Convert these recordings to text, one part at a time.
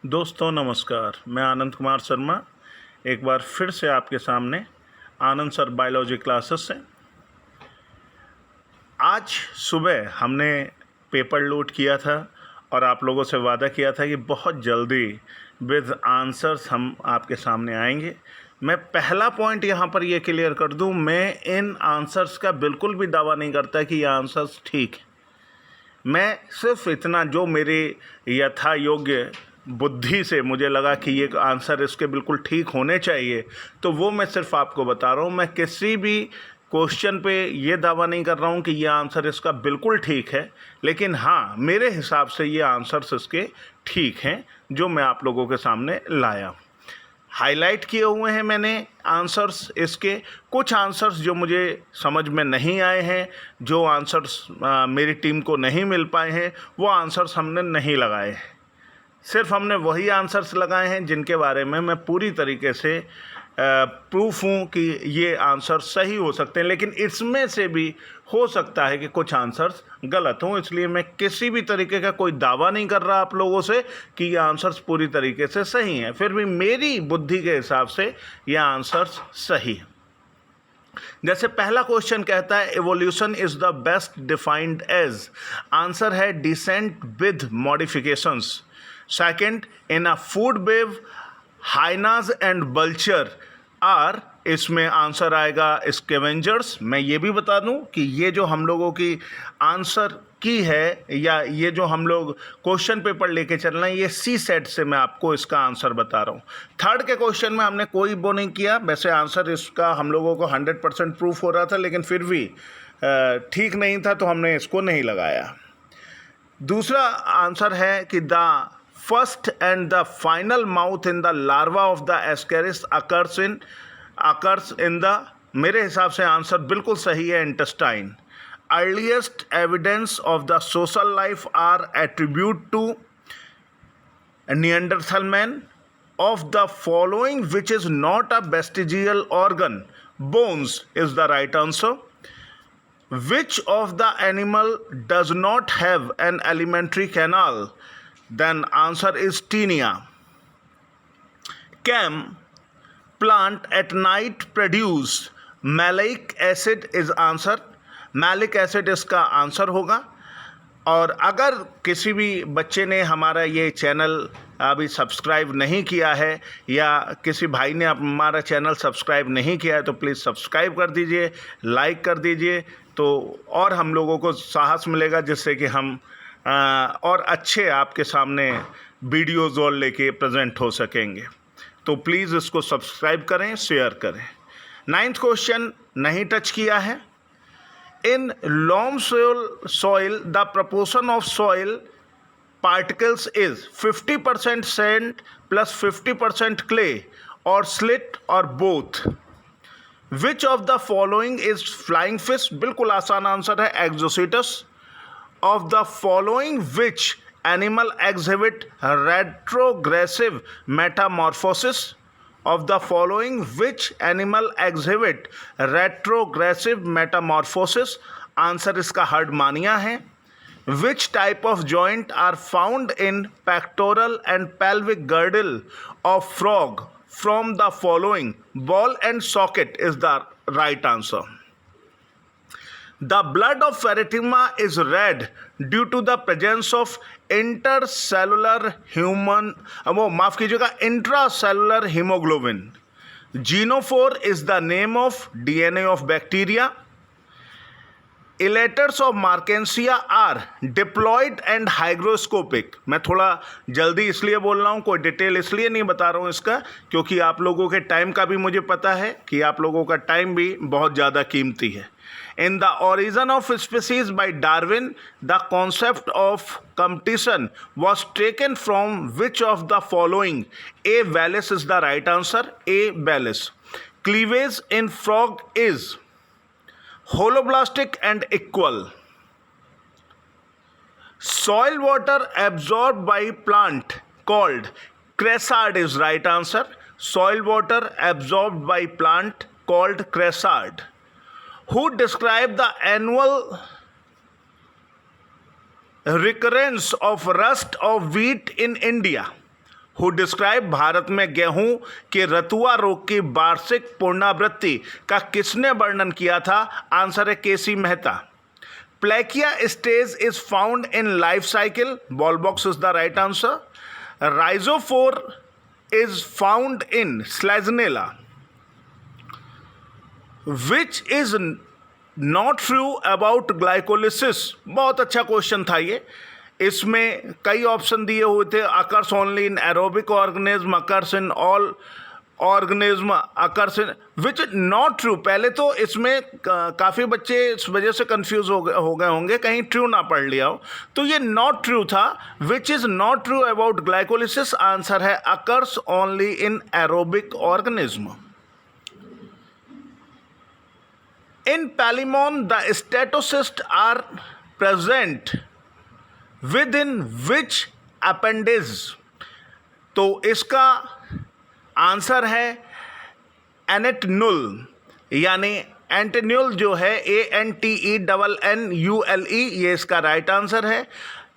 दोस्तों नमस्कार, मैं आनंद कुमार शर्मा एक बार फिर से आपके सामने आनंद सर बायोलॉजी क्लासेस से। आज सुबह हमने पेपर लोड किया था और आप लोगों से वादा किया था कि बहुत जल्दी विद आंसर्स हम आपके सामने आएंगे। मैं पहला पॉइंट यहाँ पर ये क्लियर कर दूँ, मैं इन आंसर्स का बिल्कुल भी दावा नहीं करता कि ये आंसर्स ठीक है। मैं सिर्फ इतना जो मेरे यथा योग्य बुद्धि से मुझे लगा कि ये आंसर इसके बिल्कुल ठीक होने चाहिए, तो वो मैं सिर्फ आपको बता रहा हूँ। मैं किसी भी क्वेश्चन पे ये दावा नहीं कर रहा हूँ कि ये आंसर इसका बिल्कुल ठीक है, लेकिन हाँ, मेरे हिसाब से ये आंसर्स इसके ठीक हैं जो मैं आप लोगों के सामने लाया। हाईलाइट किए हुए हैं मैंने आंसर्स इसके। कुछ आंसर्स जो मुझे समझ में नहीं आए हैं, जो आंसर्स मेरी टीम को नहीं मिल पाए हैं, वो आंसर्स हमने नहीं लगाए हैं। सिर्फ हमने वही आंसर्स लगाए हैं जिनके बारे में मैं पूरी तरीके से प्रूफ हूँ कि ये आंसर सही हो सकते हैं, लेकिन इसमें से भी हो सकता है कि कुछ आंसर्स गलत हों। इसलिए मैं किसी भी तरीके का कोई दावा नहीं कर रहा आप लोगों से कि ये आंसर्स पूरी तरीके से सही हैं, फिर भी मेरी बुद्धि के हिसाब से ये आंसर्स सही हैं। जैसे पहला क्वेश्चन कहता है evolution is the best defined as, answer है descent with modifications. Second, in a food web hyenas and vultures are, इसमें आंसर आएगा स्कैवेंजर्स। मैं ये भी बता दूं कि ये जो हम लोगों की आंसर की है या ये जो हम लोग क्वेश्चन पेपर लेके चल रहे हैं, ये सी सेट से मैं आपको इसका आंसर बता रहा हूँ। थर्ड के क्वेश्चन में हमने कोई वो नहीं किया, वैसे आंसर इसका हम लोगों को 100% प्रूफ हो रहा था, लेकिन फिर भी ठीक नहीं था तो हमने इसको नहीं लगाया। दूसरा आंसर है कि the first and the final moult in the larva of the Ascaris occurs in the, मेरे हिसाब से आंसर बिल्कुल सही है, intestine. Earliest evidence of the social life are attribute to Neanderthal man. Of the following which is not a vestigial organ, bones is the right answer. Which of the animal does not have an alimentary canal? Then answer is Taenia. Can plant at night produce malic acid is answer. Malic acid इसका answer होगा। और अगर किसी भी बच्चे ने हमारा ये चैनल अभी सब्सक्राइब नहीं किया है या किसी भाई ने हमारा चैनल सब्सक्राइब नहीं किया है तो प्लीज़ सब्सक्राइब कर दीजिए, लाइक कर दीजिए, तो और हम लोगों को साहस मिलेगा जिससे कि हम और अच्छे आपके सामने वीडियोज़ और लेके प्रेजेंट हो सकेंगे। तो प्लीज़ इसको सब्सक्राइब करें, शेयर करें। 9th क्वेश्चन नहीं टच किया है। In loam soil, the proportion of soil particles is 50% sand plus 50% clay or slit or both. Which of the following is flying fish? बिल्कुल आसान आंसर है Exocetus. Of the following which animal exhibit retrogressive metamorphosis? Of the following which animal exhibit retrogressive metamorphosis? Answer इसका Herdmania है। Which type of joint are found in pectoral and pelvic girdle of frog? From the following, ball and socket is the right answer. The blood of Erythema is red due to the presence of intracellular hemoglobin. Genophore is the name of DNA of bacteria. Elaters of Markensia are diploid and hygroscopic. मैं थोड़ा जल्दी इसलिए बोल रहा हूँ, कोई detail इसलिए नहीं बता रहा हूँ इसका, क्योंकि आप लोगों के टाइम का भी मुझे पता है कि आप लोगों का टाइम भी बहुत ज़्यादा कीमती है। In the origin of species by Darwin, the concept of competition was taken from which of the following? A. Wallace is the right answer. A. Wallace. Cleavage in frog is holoblastic and equal. Soil water absorbed by plant called crescent is right answer. Soil water absorbed by plant called crescent. Who described the annual recurrence of rust of wheat in India? Who describe Bharat में गेहूं के रतुआ रोग की वार्षिक पुनरावृत्ति का किसने वर्णन किया था? आंसर है K C Mehta. Plakea stage is found in life cycle, Volvox is the right answer. Rhizophore is found in Selaginella. Which is not true about glycolysis? बहुत अच्छा क्वेश्चन था ये। इसमें कई ऑप्शन दिए हुए थे, occurs only in aerobic organism, occurs in all organism, occurs in which not true. पहले तो इसमें काफ़ी बच्चे इस वजह से कंफ्यूज हो गए होंगे, कहीं ट्रू ना पढ़ लिया हो, तो ये नॉट ट्रू था। Which is not true about glycolysis, answer है occurs only in aerobic organism. In Palaemon the statocyst are present within which appendage? तो इसका आंसर है एनेटनुल, यानी एंटेन्यूल जो है ANTENNULE, ये इसका राइट आंसर है।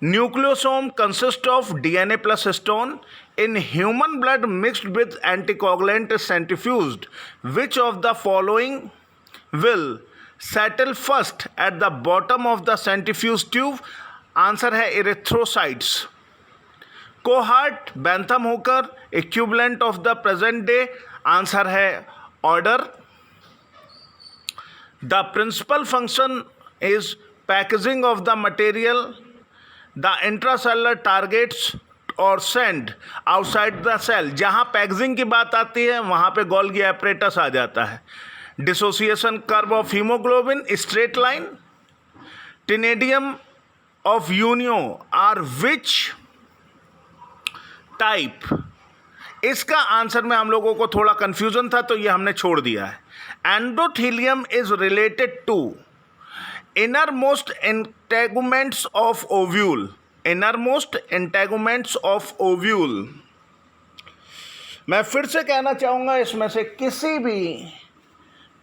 Nucleosome consist of DNA plus histone. In human blood mixed with anticoagulant centrifuged, which of the following will settle first at the bottom of the centrifuge tube? Answer है erythrocytes. Cohort, Bentham Hooker, equivalent of the present day, answer है order. The principal function is packaging of the material. The intracellular targets और send outside the cell. जहाँ packaging की बात आती है वहाँ पे गोल्गी एपरेटस आ जाता है। Dissociation curve of haemoglobin, straight line. Ctenidium of Unio are which type? इसका आंसर में हम लोगों को थोड़ा कंफ्यूजन था, तो ये हमने छोड़ दिया है। Endothelium is related to inner most integuments of ovule. Inner most integuments of ovule, मैं फिर से कहना चाहूँगा, इसमें से किसी भी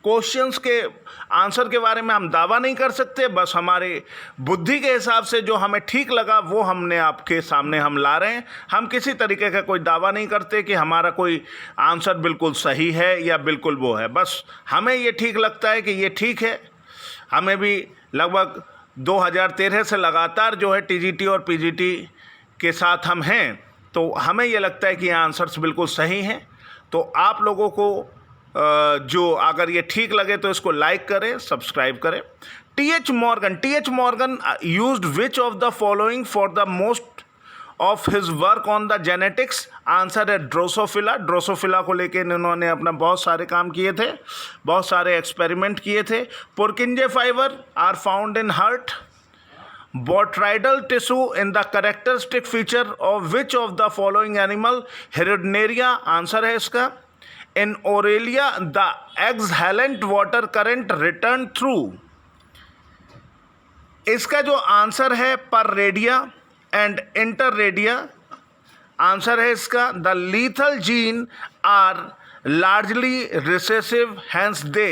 क्वेश्चंस के आंसर के बारे में हम दावा नहीं कर सकते, बस हमारे बुद्धि के हिसाब से जो हमें ठीक लगा वो हमने आपके सामने हम ला रहे हैं। हम किसी तरीके का कोई दावा नहीं करते कि हमारा कोई आंसर बिल्कुल सही है या बिल्कुल वो है, बस हमें ये ठीक लगता है कि ये ठीक है। हमें भी लगभग 2013 से लगातार जो है TGT और PGT के साथ हम हैं, तो हमें ये लगता है कि ये आंसर्स बिल्कुल सही हैं। तो आप लोगों को जो अगर ये ठीक लगे तो इसको लाइक करें, सब्सक्राइब करें। TH Morgan used which of the following for the most of his work on the genetics? Answer है ड्रोसोफिला। ड्रोसोफिला को लेके इन्होंने अपना बहुत सारे काम किए थे, बहुत सारे एक्सपेरिमेंट किए थे। Purkinje fibre are found in heart. Botryoidal tissue in the characteristic feature of which of the following animal? Hirudinaria, answer है इसका। In Aurelia, the exhalent water current return through, इसका जो आंसर है पररेडिया एंड इंटररेडिया, आंसर है इसका। The lethal gene are largely recessive, hence they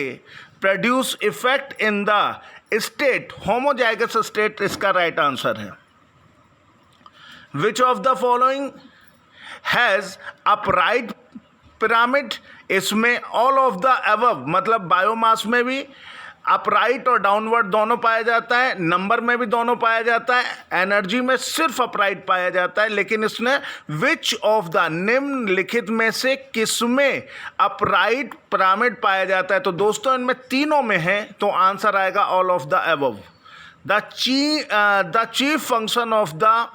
produce effect in the state homozygous state, इसका right answer है। Which of the following has upright pyramid? इसमें all of the above, मतलब biomass में भी upright और downward दोनों पाया जाता है, नंबर में भी दोनों पाया जाता है, एनर्जी में सिर्फ अपराइट पाया जाता है। लेकिन इसने विच ऑफ द निम्नलिखित में से किसमें अपराइट पिरामिड पाया जाता है? तो दोस्तों इनमें तीनों में है, तो आंसर आएगा all of the above. The chief function of the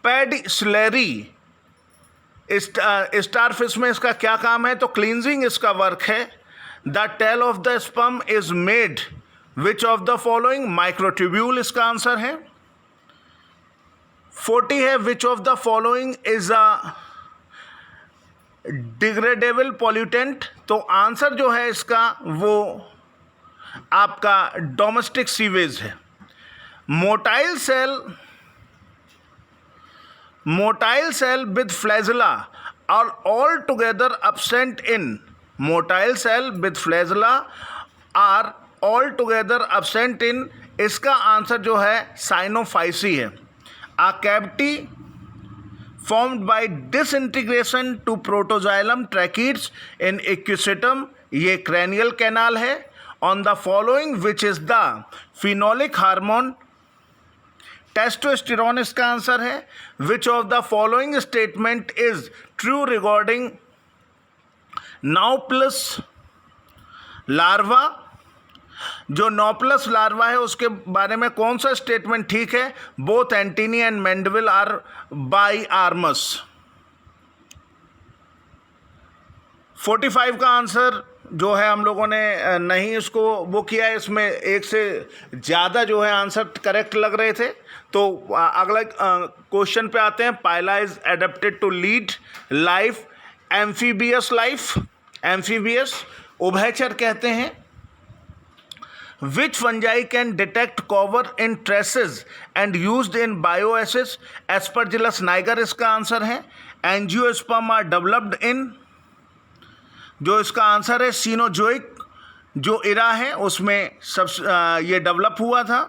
pedicellaria starfish में इसका क्या काम है? तो क्लींजिंग इसका वर्क है। The tail of the sperm is made which of the following? Microtubule, इसका आंसर है। 40 है which of the following is a degradable pollutant? तो आंसर जो है इसका वो आपका डोमेस्टिक सीवेज है। Motile cell with flagella are altogether absent in. Motile cell with flagella are altogether absent in. इसका आंसर जो है साइनोफाइसी है। A cavity formed by disintegration to protoxylem tracheids in equisetum, ये cranial canal है. On the following which is the phenolic hormone, testosterone इसका answer है. Which of the following statement is true regarding Nauplus larva? जो नॉप्लस larva है उसके बारे में कौन सा स्टेटमेंट ठीक है? Both antennae and mandible are biramous. 45 का आंसर जो है हम लोगों ने नहीं इसको वो किया है, इसमें एक से ज़्यादा जो है आंसर करेक्ट लग रहे थे. तो अगला क्वेश्चन पे आते हैं. Pila is adapted to lead life amphibious life. Amphibious उभयचर कहते हैं. Which fungi can detect cover in traces and used in bioassays? Aspergillus niger इसका आंसर है. Angiosperm are developed in, जो इसका आंसर है सीनोजोइक, जो इरा है उसमें सब ये डेवलप हुआ था.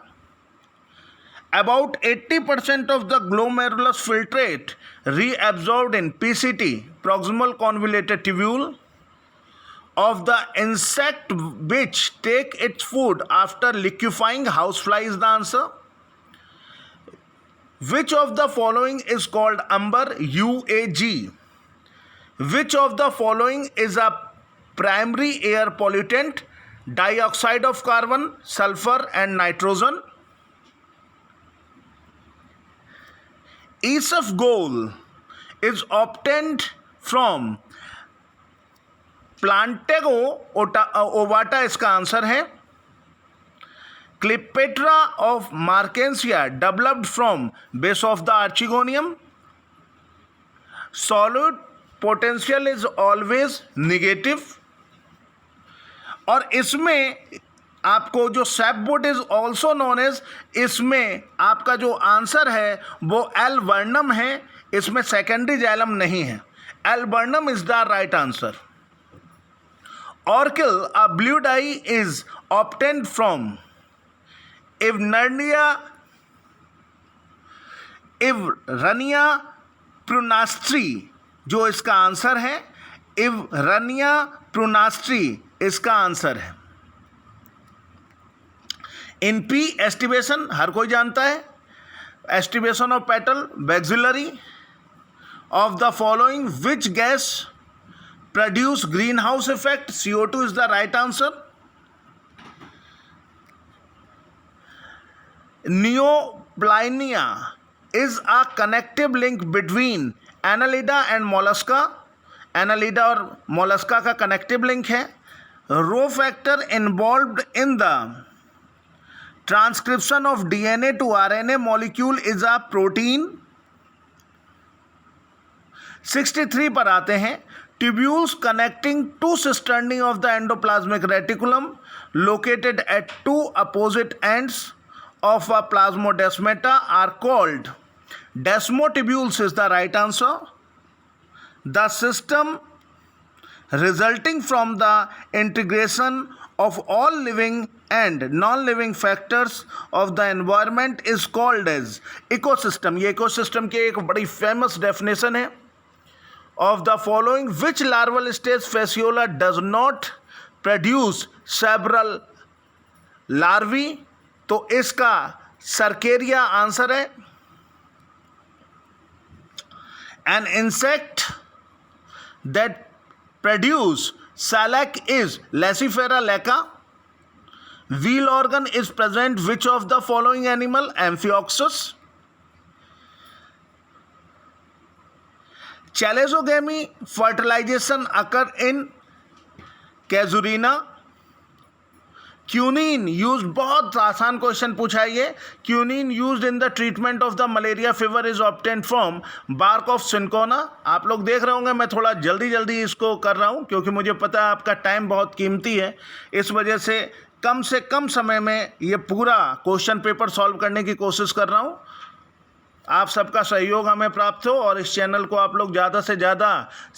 About 80% of the glomerulus filtrate reabsorbed in PCT, proximal convoluted tubule, of the insect which take its food after liquefying. Housefly is the answer. Which of the following is called umber? UAG. Which of the following is a primary air pollutant? Dioxide of carbon, sulfur and nitrogen. Isofgol is obtained from Plantago ovata इसका answer है. Calyptra of Marchantia developed from base of the archegonium. Solute potential is always negative. और इसमें आपको जो sapwood is also known as, इसमें आपका जो answer है वो एल्बर्नम है. इसमें सेकेंडरी जाइलम नहीं है. Alburnum is the right answer. Orchil, a blue dye, is obtained from Ivrania prunastri, जो इसका आंसर है. Ivrania prunastri इसका आंसर है. इनपी एस्टिवेशन हर कोई जानता है. Aestivation of petal vexillary. Of the following which gas produce greenhouse effect? CO2 is the right answer. Neoplinia is a connective link between Annelida and mollusca. Annelida और mollusca का connective link है. Rho factor involved in the transcription of DNA to RNA molecule is a protein. 63 पर आते हैं. Tubules connecting two cisternae of the endoplasmic reticulum located at two opposite ends of a plasmodesmata are called desmotubules is the right answer. The system resulting from the integration of all living and non-living factors of the environment is called as ecosystem. ये ecosystem की एक बड़ी famous definition है. Of the following which larval stage Fasciola does not produce several larvae? तो इसका cercaria answer है. An insect that produce shellac is Lacifera lacca. Wheel organ is present which of the following animal? Amphioxus. Chalezogamy fertilization occur in Casuarina. Quinine use, बहुत आसान question पूछा है ये. Quinine used in the treatment of the malaria fever is obtained from bark of cinchona. आप लोग देख रहे होंगे मैं थोड़ा जल्दी इसको कर रहा हूँ क्योंकि मुझे पता है आपका टाइम बहुत कीमती है. इस वजह से कम समय में ये पूरा क्वेश्चन पेपर सॉल्व करने की कोशिश कर रहा हूँ. आप सबका सहयोग हमें प्राप्त हो और इस चैनल को आप लोग ज़्यादा से ज़्यादा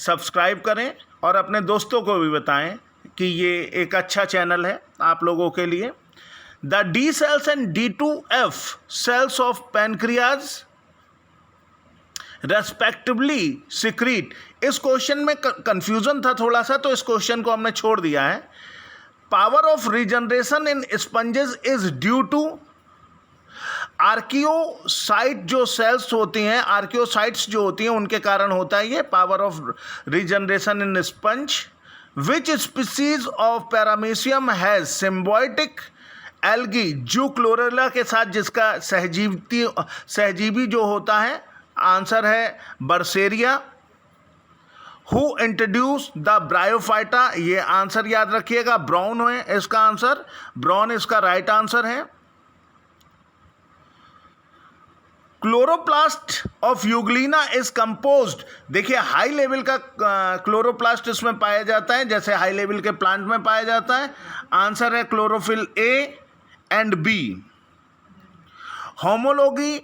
सब्सक्राइब करें और अपने दोस्तों को भी बताएं कि ये एक अच्छा चैनल है आप लोगों के लिए. The D cells and D2F cells of pancreas respectively secrete. इस क्वेश्चन में कंफ्यूजन था थोड़ा सा, तो इस क्वेश्चन को हमने छोड़ दिया है। Power of regeneration in sponges is due to archaeocyte, जो सेल्स होती हैं, आर्कियोसाइट्स जो होती हैं, उनके कारण होता है ये power of regeneration in sponge. Which species of paramecium has symbiotic algae, जो क्लोरेला के साथ जिसका सहजीवी जो होता है, आंसर है बर्सेरिया। हु इंट्रोड्यूस द ब्रायोफाइटा, ये आंसर याद रखिएगा, ब्राउन है इसका आंसर, ब्राउन इसका राइट आंसर है। Chloroplast of Euglena is composed, देखिए हाई लेवल का क्लोरोप्लास्ट इसमें पाया जाता है, जैसे हाई लेवल के प्लांट में पाया जाता है। आंसर है chlorophyll A and B. Homology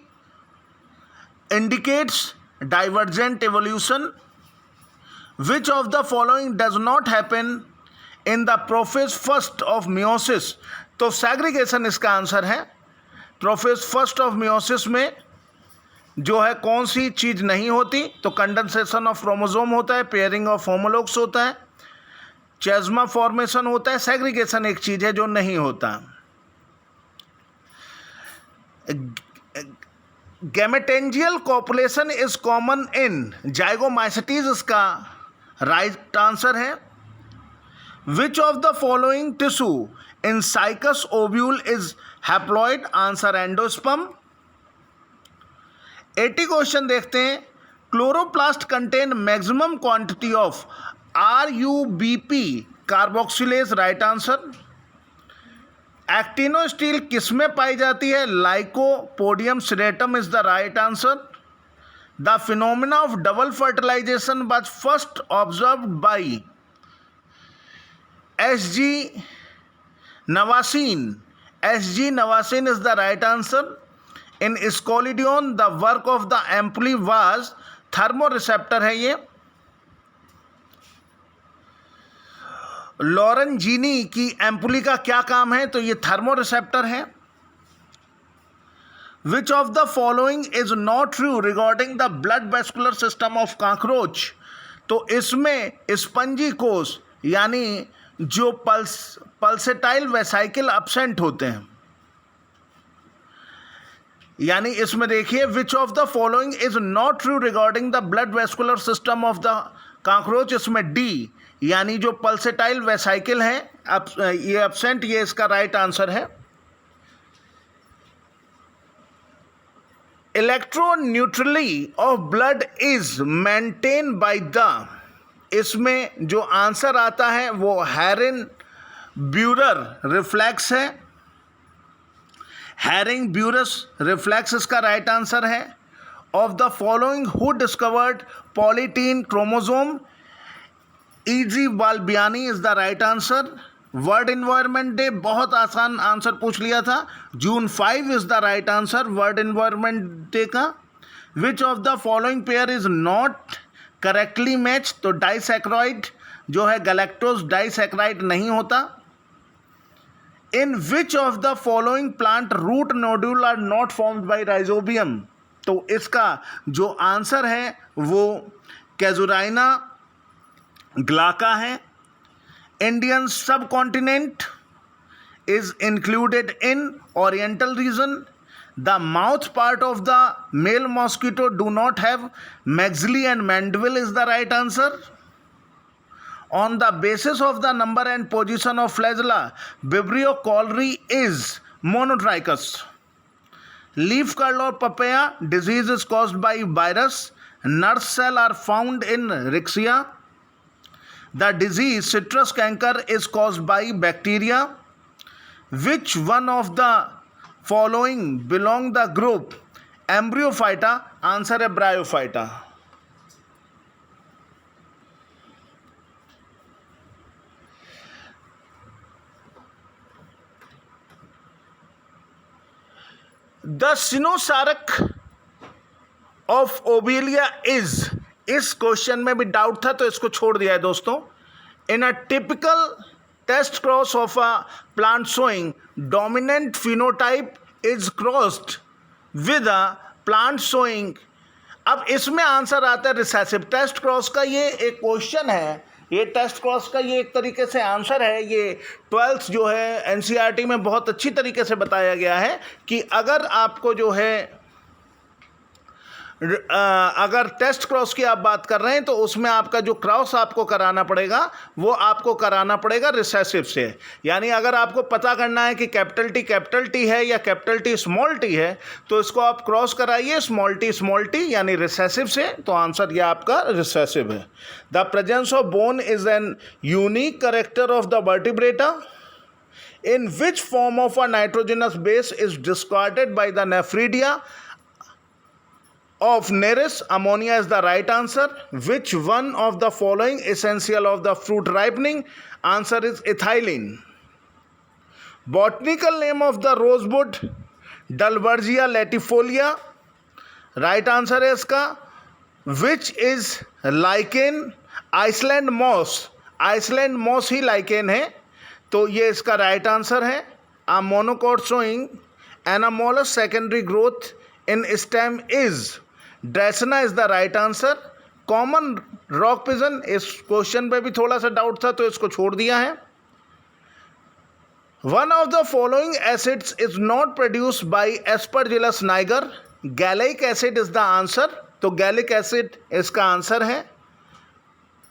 indicates divergent evolution. Which of the following does not happen in the prophase first of meiosis, तो सेग्रीगेशन इसका आंसर है। प्रोफेज फर्स्ट ऑफ मियोसिस में जो है कौन सी चीज़ नहीं होती, तो कंडेंसेशन ऑफ क्रोमोसोम होता है, पेयरिंग ऑफ होमोलॉग्स होता है, चेज़्मा फॉर्मेशन होता है। सेग्रीगेशन एक चीज़ है जो नहीं होता। Gametangial copulation is common in Zygomycetes, इसका राइट आंसर है। Which of the following tissue in Cycas ovule is haploid, answer endosperm. 80 question देखते हैं। Chloroplast contain maximum quantity of RUBP carboxylase, right answer. Actinostele किसमें पाई जाती है, Lycopodium serratum is the right answer. The phenomena of double fertilisation was first observed by SG Nawaschin, SG Nawaschin is the right answer. In Scoliodon the work of the amply was, थर्मोरिसेप्टर है ये। लॉरेंजीनी की एम्पुली का क्या काम है, तो ये थर्मोरिसेप्टर है। Which of the following is not true regarding the blood vascular system of cockroach, तो इसमें स्पंजी कोष यानी जो पल्सेटाइल वेसाइकिल एब्सेंट होते हैं, यानी इसमें देखिए विच of the following is not true regarding the blood vascular system of the cockroach, इसमें डी यानी जो पल्सेटाइल वेसाइकिल है ये एब्सेंट, ये इसका राइट आंसर है। Electroneutrality of blood is maintain by the, इसमें जो आंसर आता है वो हैरिन ब्यूरर रिफ्लेक्स है। हैरिंग ब्यूरस रिफ्लेक्स इसका राइट आंसर है। Of the following who discovered polytene chromosome, E.G. Balbiani is the right answer. World environment day, बहुत आसान आंसर पूछ लिया था, June 5 is the right answer world environment day का। Which of the following pair is not correctly match, तो disaccharide जो है galactose disaccharide नहीं होता। In which of the following plant root nodule are not formed by Rhizobium, तो इसका जो answer है वो कैजुराइना ग्लाका है। इंडियन सब continent is included in oriental region. The mouth part of the male mosquito do not have maxilla and mandible is the right answer. On the basis of the number and position of flagella, Vibrio cholerae is monotrichous. Leaf curl or papaya disease is caused by virus. Nurse cell are found in rixia. The disease citrus canker is caused by bacteria. Which one of the following belong the group Embryophyta? Answer है Bryophyta. The Cynosarc of Obelia is, इस question में भी doubt था तो इसको छोड़ दिया है दोस्तों. In a typical test cross of a plant showing dominant phenotype is crossed with a plant showing अब इसमें आंसर आता है रिसेसिव। टेस्ट क्रॉस का ये एक क्वेश्चन है, ये टेस्ट क्रॉस का ये एक तरीके से आंसर है। ये 12th जो है एनसीईआरटी में बहुत अच्छी तरीके से बताया गया है कि अगर आपको जो है अगर टेस्ट क्रॉस की आप बात कर रहे हैं तो उसमें आपका जो क्रॉस आपको कराना पड़ेगा वो आपको कराना पड़ेगा रिसेसिव से। यानी अगर आपको पता करना है कि कैपिटल टी है या कैपिटल टी स्मॉल टी है तो इसको आप क्रॉस कराइए स्मॉल टी यानी रिसेसिव से, तो आंसर ये आपका रिसेसिव है। The presence of bone is an unique character of the vertebrata in which form of a nitrogenous base is discarded by the nephridia of Nereis. Ammonia is the right answer. Which one of the following essential of the fruit ripening? Answer is ethylene. Botanical name of the rosewood Dalbergia latifolia. Right answer है इसका which is lichen. Iceland moss, Iceland moss he lichen है, तो ये इसका right answer है। A monocot showing anomalous secondary growth in stem is Dracaena is the right answer. Common rock pigeon, इस question पे भी थोड़ा सा डाउट था तो इसको छोड़ दिया है। One of the following acids is not produced by Aspergillus niger. Gallic acid is the answer, तो गैलिक एसिड इसका आंसर है।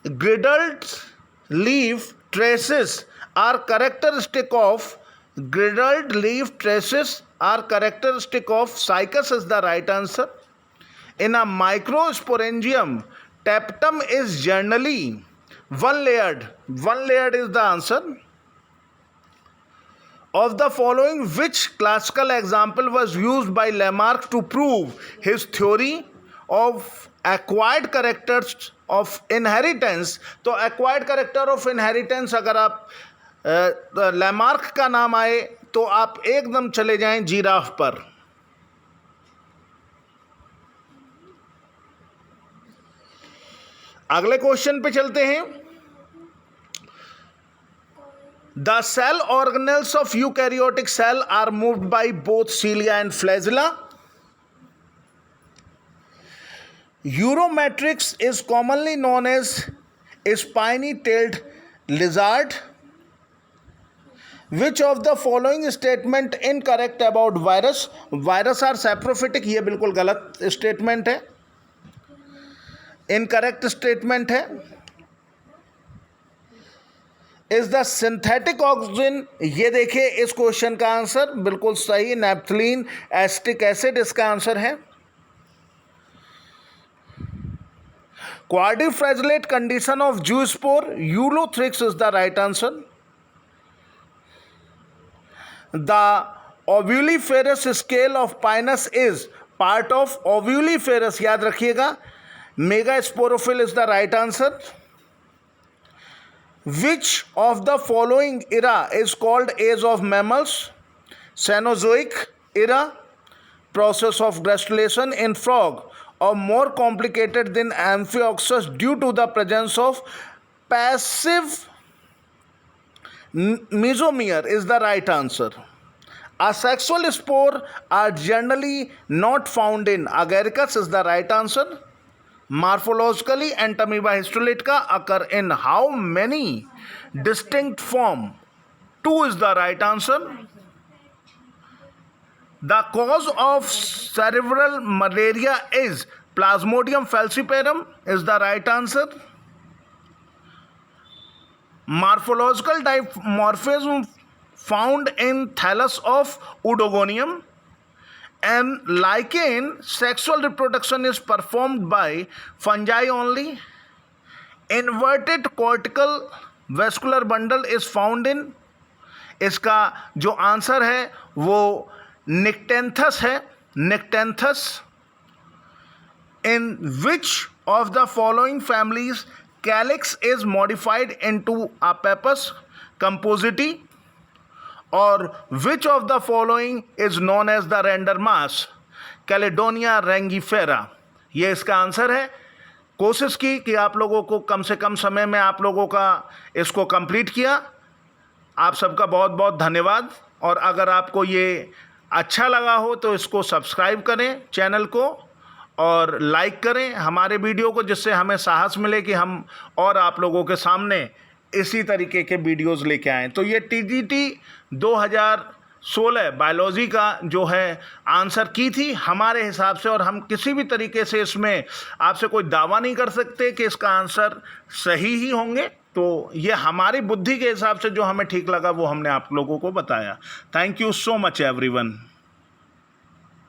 Girdled leaf traces are characteristic of griddled leaf traces are characteristic of cycas is the right answer. In a microsporangium, tapetum is generally one layered. One layered is the answer. Of the following, which classical example was used by Lamarck to prove his theory of acquired characters of inheritance? तो acquired character of inheritance अगर आप Lamarck का नाम आए तो आप एकदम चले जाएं जिराफ पर। अगले क्वेश्चन पे चलते हैं। The cell organelles of eukaryotic cell are moved by both cilia and flagella. Uromastyx is commonly known as spiny tailed lizard. Which of the following statement incorrect about virus? Virus are saprophytic, ये बिल्कुल गलत statement है, incorrect statement है। Is the synthetic oxygen, ये देखिए इस question का answer बिल्कुल सही, नैप्थलीन एसिटिक एसिड इसका आंसर है। Quadriflagellate condition of zoospore, Ulothrix is the right answer. The ovuliferous scale of Pinus is part of ovuliferous, याद रखिएगा। Megasporophyll is the right answer. Which of the following era is called age of mammals? Cenozoic era. Process of gastrulation in frog or more complicated than Amphioxus due to the presence of passive mesomere is the right answer. Asexual spore are generally not found in Agaricus is the right answer. Morphologically, Entamoeba histolytica occur in how many distinct form? 2 is the right answer. The cause of cerebral malaria is Plasmodium falciparum is the right answer. Morphological dimorphism found in thallus of Oedogonium. And lichen sexual reproduction is performed by fungi only. Inverted cortical vascular bundle is found in, इसका जो answer है वो निक्टेंथस है, निक्टेंथस। In which of the following families calyx is modified into a pappus compositae? और which of the following is known as the render mass? Caledonia rangifera, ये इसका answer है। कोशिश की कि आप लोगों को कम से कम समय में आप लोगों का इसको कंप्लीट किया। आप सबका बहुत बहुत धन्यवाद। और अगर आपको ये अच्छा लगा हो तो इसको सब्सक्राइब करें चैनल को, और लाइक करें हमारे वीडियो को, जिससे हमें साहस मिले कि हम और आप लोगों के सामने इसी तरीके के वीडियोस लेके आएँ। तो ये TGT 2016 बायोलॉजी का जो है आंसर की थी हमारे हिसाब से, और हम किसी भी तरीके से इसमें आपसे कोई दावा नहीं कर सकते कि इसका आंसर सही ही होंगे। तो ये हमारी बुद्धि के हिसाब से जो हमें ठीक लगा वो हमने आप लोगों को बताया। Thank you so much everyone.